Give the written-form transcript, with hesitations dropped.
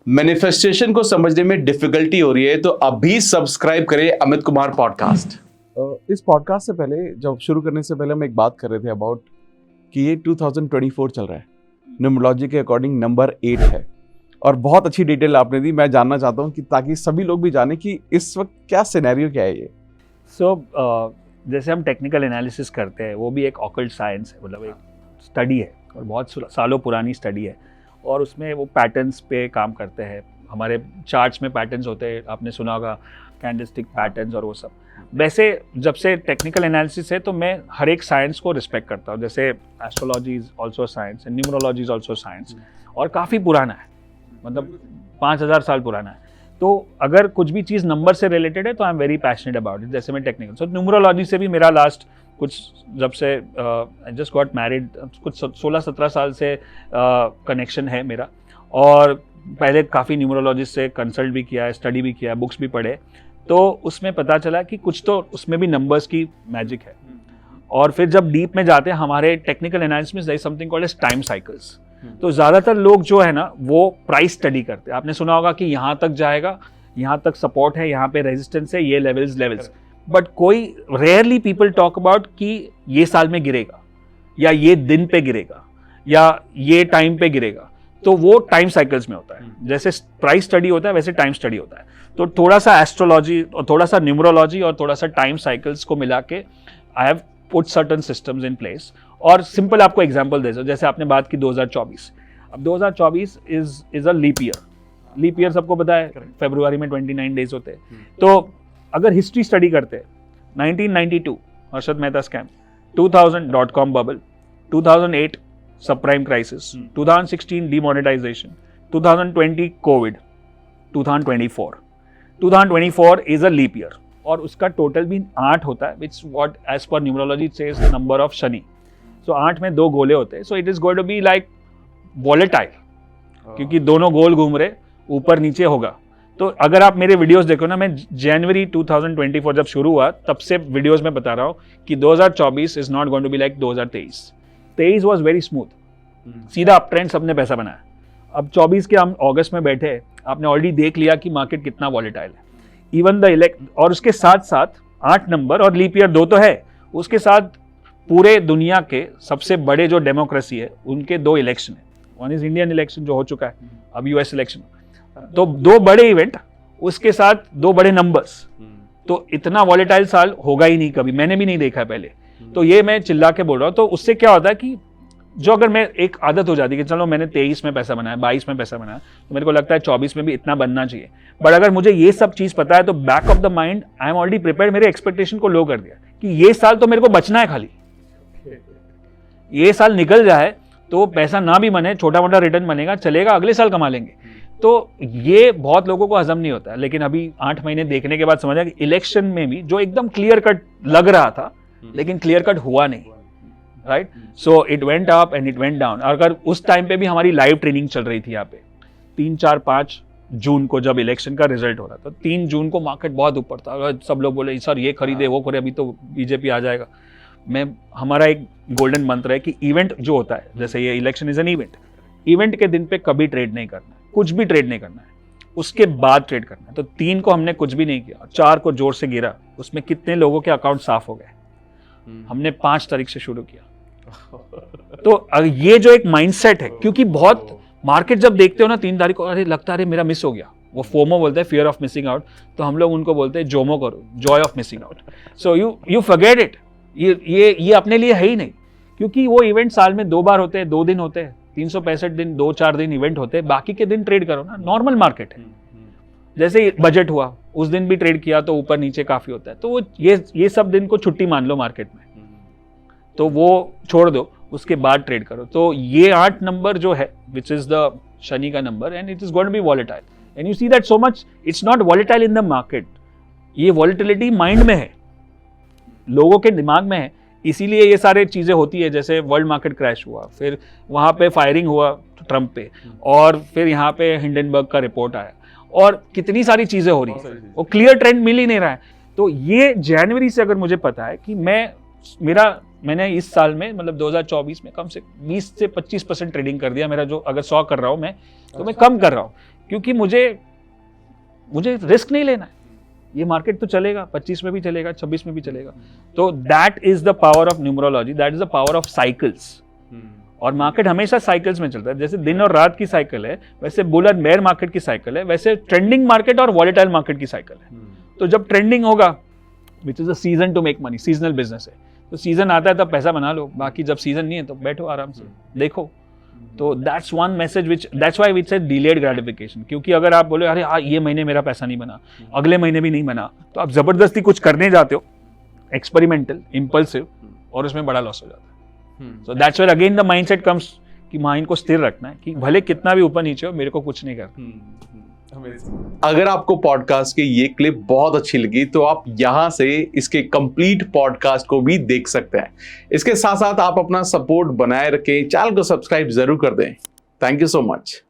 Manifestation को समझने में डिफिकल्टी हो रही है तो अभी सब्सक्राइब करें अमित कुमार पॉडकास्ट। इस पॉडकास्ट से पहले, जब शुरू करने से पहले हम एक बात कर रहे थे अबाउट कि ये 2024 चल रहा है, न्यूमरोलॉजी के अकॉर्डिंग नंबर 8 है और बहुत अच्छी डिटेल आपने दी। मैं जानना चाहता हूँ कि ताकि सभी लोग भी जाने कि इस वक्त क्या सिनेरियो क्या है ये। जैसे हम टेक्निकल एनालिसिस करते हैं, वो भी एक ऑकल्ट साइंस है, मतलब एक स्टडी है और बहुत सालों पुरानी स्टडी है और उसमें वो पैटर्न्स पे काम करते हैं। हमारे चार्ट्स में पैटर्न्स होते हैं, आपने सुना होगा कैंडलस्टिक पैटर्न्स और वो सब। वैसे जब से टेक्निकल एनालिसिस है तो मैं हर एक साइंस को रिस्पेक्ट करता हूँ। जैसे astrology is also science and numerology is also science और काफ़ी पुराना है, मतलब 5000 साल पुराना है। तो अगर कुछ भी चीज़ नंबर से रिलेटेड है तो I am very passionate about it. जैसे मैं टेक्निकल, सो न्यूमरोलॉजी से भी मेरा लास्ट कुछ जब से आई जस्ट गॉट मैरिड, कुछ 16-17 साल से कनेक्शन है मेरा। और पहले काफ़ी न्यूमरोलॉजिस्ट से कंसल्ट भी किया है, स्टडी भी किया है, बुक्स भी पढ़े, तो उसमें पता चला कि कुछ तो उसमें भी नंबर्स की मैजिक है। और फिर जब डीप में जाते हैं, हमारे टेक्निकल एनालिसिस में there is something called as time cycles. तो ज़्यादातर लोग जो है ना वो प्राइस स्टडी करते हैं। आपने सुना होगा कि यहाँ तक जाएगा, यहाँ तक सपोर्ट है, यहाँ पे रेजिस्टेंस है, ये लेवल्स। बट कोई रेयरली पीपल टॉक अबाउट कि ये साल में गिरेगा या ये दिन पे गिरेगा या ये टाइम पे गिरेगा। तो वो टाइम साइकिल्स में होता है। जैसे प्राइस स्टडी होता है वैसे टाइम स्टडी होता है। तो थोड़ा सा एस्ट्रोलॉजी और थोड़ा सा न्यूमरोलॉजी और थोड़ा सा टाइम साइकिल्स को मिला के I have put certain systems in place. और सिंपल आपको एग्जांपल दे दो, जैसे आपने बात की 2024। अब 2024 is a leap year. Leap year सबको पता है, फरवरी में 29 डेज होते हैं। तो अगर हिस्ट्री स्टडी करते हैं, 1992 Harshad Mehta scam, 2000 .com bubble, 2008 subprime crisis, 2016 demonetisation, 2020 Covid, 2024 is a leap year और उसका टोटल भी 8 होता है, which what as per numerology says number of Shani. So 8 में 2 गोले होते हैं। So it is going to be like volatile, क्योंकि दोनों गोल घूम रहे, ऊपर नीचे होगा। तो अगर आप मेरे वीडियोस देखो ना, मैं जनवरी 2024 जब शुरू हुआ तब से वीडियोस में बता रहा हूँ कि 2024 is not going to be like 2023 was very smooth, सीधा अप ट्रेंड, सबने पैसा बनाया। अब 24 के हम अगस्त में बैठे, आपने ऑलरेडी देख लिया कि मार्केट कितना वॉलेटाइल है। इवन द और उसके साथ साथ 8 नंबर और लीप ईयर 2 तो है, उसके साथ पूरे दुनिया के सबसे बड़े जो डेमोक्रेसी है उनके 2 इलेक्शन है। वन इज इंडियन इलेक्शन जो हो चुका है, अब यूएस इलेक्शन। तो 2 बड़े इवेंट, उसके साथ 2 बड़े नंबर्स। तो इतना वॉलेटाइल साल होगा ही नहीं कभी, मैंने भी नहीं देखा है पहले। तो ये मैं चिल्ला के बोल रहा हूँ। तो उससे क्या होता है कि जो अगर मैं एक आदत हो जाती है कि चलो मैंने 23 में पैसा बनाया, 22 में पैसा बनाया, तो मेरे को लगता है 24 में भी इतना बनना चाहिए। बट अगर मुझे ये सब चीज़ पता है तो back of the mind I am already prepared, मेरे एक्सपेक्टेशन को लो कर दिया कि ये साल तो मेरे को बचना है, खाली ये साल निकल जाए तो पैसा ना भी बने, छोटा मोटा रिटर्न बनेगा, चलेगा, अगले साल कमा लेंगे। तो ये बहुत लोगों को हजम नहीं होता है। लेकिन अभी 8 महीने देखने के बाद समझा कि इलेक्शन में भी जो एकदम क्लियर कट लग रहा था, लेकिन क्लियर कट हुआ नहीं, right. So it went up and it went down. अगर उस टाइम पे भी हमारी लाइव ट्रेनिंग चल रही थी यहाँ पे 3, 4, 5 जून को जब इलेक्शन का रिजल्ट हो रहा था, 3 जून को मार्केट बहुत ऊपर था। सब लोग बोले सर ये खरीदे वो खरीदे, अभी तो बीजेपी आ जाएगा। हमारा एक गोल्डन मंत्र है कि इवेंट जो होता है, जैसे ये इलेक्शन इज एन इवेंट के दिन पे कभी ट्रेड नहीं करना है, कुछ भी ट्रेड नहीं करना है, उसके बाद ट्रेड करना है। तो 3 को हमने कुछ भी नहीं किया, 4 को जोर से गिरा, उसमें कितने लोगों के अकाउंट साफ हो गए। हमने 5 तारीख से शुरू किया। तो ये जो एक माइंडसेट है, क्योंकि बहुत मार्केट जब देखते हो ना 3 तारीख को, अरे लगता है मेरा मिस हो गया, वो फोमो बोलते हैं, फियर ऑफ मिसिंग आउट, तो हम लोग उनको बोलते हैं जोमो करो, Joy of missing out. So you forget it. ये अपने लिए है ही नहीं, क्योंकि वो इवेंट साल में 2 बार होते हैं, 2 दिन होते हैं, 365 दिन 2-4 दिन इवेंट होते हैं, बाकी के दिन ट्रेड करो ना, नॉर्मल मार्केट है। जैसे बजट हुआ उस दिन भी ट्रेड किया तो ऊपर नीचे काफी होता है। तो ये सब दिन को छुट्टी मान लो मार्केट में, तो वो छोड़ दो, उसके बाद ट्रेड करो। तो ये 8 नंबर जो है, विच इज द शनि का number, and it is going to be volatile. And you see that so much, it's not volatile in the market, ये वॉलेटिलिटी माइंड में है, लोगों के दिमाग में है। इसीलिए ये सारे चीज़ें होती है। जैसे वर्ल्ड मार्केट क्रैश हुआ, फिर वहाँ पे फायरिंग हुआ ट्रंप पे, और फिर यहाँ पे हिंडनबर्ग का रिपोर्ट आया, और कितनी सारी चीज़ें हो रही है, वो क्लियर ट्रेंड मिल ही नहीं रहा है। तो ये जनवरी से अगर मुझे पता है कि मैंने इस साल में, मतलब 2024 में कम से 20 से 25% ट्रेडिंग कर दिया मेरा, जो अगर 100 कर रहा हूँ मैं, तो मैं कम कर रहा हूँ। क्योंकि मुझे रिस्क नहीं लेना है। ये मार्केट तो चलेगा, 25 में भी चलेगा, 26 में भी चलेगा। तो that is the power of numerology, that is the power of cycles. और मार्केट हमेशा साइकिल्स में चलता है, जैसे दिन और रात की साइकिल है, वैसे बुल और बेयर मार्केट की साइकिल है, वैसे ट्रेंडिंग मार्केट और वॉलेटाइल मार्केट की साइकिल है। तो जब ट्रेंडिंग होगा, which is a season two make money, seasonal business है, तो सीजन आता है तब पैसा बना लो, बाकी जब सीजन नहीं है तो बैठो आराम से देखो। तो that's one message which, that's why we say delayed gratification. क्योंकि अगर आप बोले अरे ये महीने मेरा पैसा नहीं बना, अगले महीने भी नहीं बना, तो आप जबरदस्ती कुछ करने जाते हो, एक्सपेरिमेंटल, इम्पल्सिव, और उसमें बड़ा लॉस हो जाता है। So that's where again the mindset comes कि माइंड को स्थिर रखना है कि भले कितना भी ऊपर नीचे हो, मेरे को कुछ नहीं करना। अगर आपको पॉडकास्ट की ये क्लिप बहुत अच्छी लगी तो आप यहाँ से इसके कंप्लीट पॉडकास्ट को भी देख सकते हैं। इसके साथ साथ आप अपना सपोर्ट बनाए रखें, चैनल को सब्सक्राइब जरूर कर दें। Thank you so much.